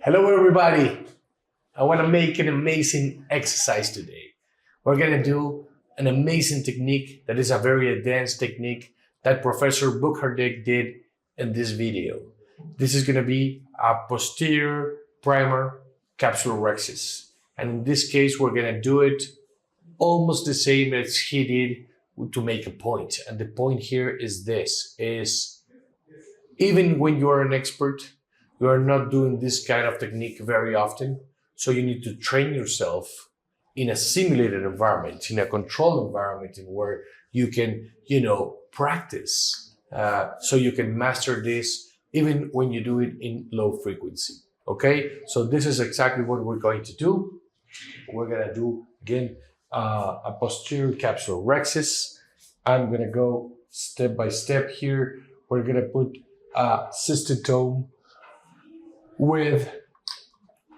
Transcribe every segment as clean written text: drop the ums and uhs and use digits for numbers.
Hello everybody! I want to make an amazing exercise today. We're going to do an amazing technique that is a very advanced technique that Professor Buchardek did in this video. This is going to be a posterior primer capsulorhexis. And in this case, we're going to do it almost the same as he did to make a point. And the point here is this, is even when you are an expert, you are not doing this kind of technique very often. So you need to train yourself in a simulated environment, in a controlled environment, in where you can, practice. So you can master this even when you do it in low frequency. Okay, so this is exactly what we're going to do. We're going to do, again, a posterior capsulorhexis. I'm going to go step by step here. We're going to put a cystotome with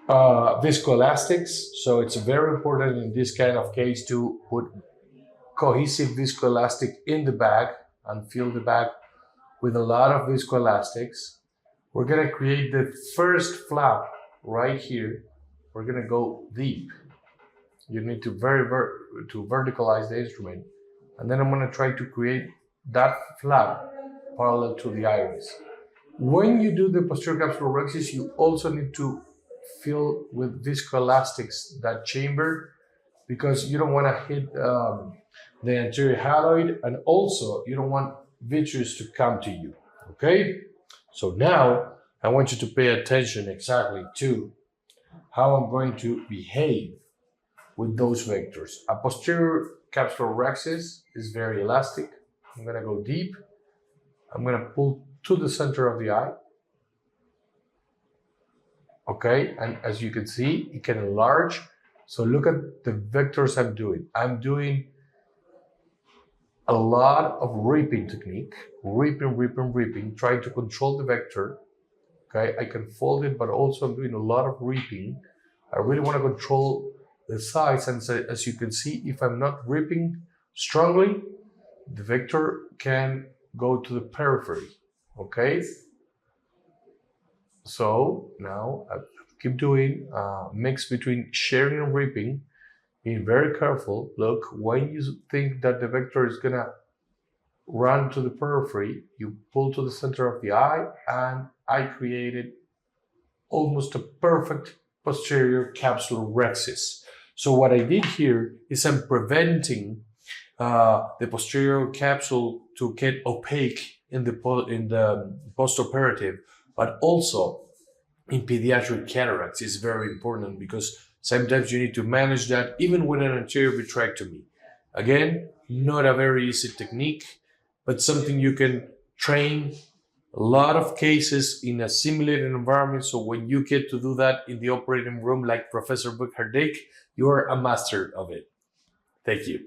viscoelastics. So it's very important in this kind of case to put cohesive viscoelastic in the bag and fill the bag with a lot of viscoelastics. We're going to create the first flap right here. We're going to go deep. You need to verticalize the instrument. And then I'm going to try to create that flap parallel to the iris. When you do the posterior capsulorhexis, you also need to fill with viscoelastics that chamber, because you don't want to hit the anterior haloid, and also you don't want vitreous to come to you. Okay? So now I want you to pay attention exactly to how I'm going to behave with those vectors. A posterior capsulorhexis is very elastic. I'm going to go deep. I'm going to pull to the center of the eye. Okay, and as you can see, it can enlarge. So look at the vectors I'm doing. I'm doing a lot of reaping technique, reaping, trying to control the vector. Okay, I can fold it, but also I'm doing a lot of reaping. I really want to control the size, and so, as you can see, if I'm not reaping strongly, the vector can go to the periphery. Okay, so now I keep doing mix between shearing and reaping, being very careful. Look, when you think that the vector is gonna run to the periphery, you pull to the center of the eye, and I created almost a perfect posterior capsulorhexis. So what I did here is I'm preventing the posterior capsule to get opaque in the postoperative, but also in pediatric cataracts is very important, because sometimes you need to manage that even with an anterior vitrectomy. Again, not a very easy technique, but something you can train a lot of cases in a simulated environment. So when you get to do that in the operating room like Professor Buchardek, you are a master of it. Thank you.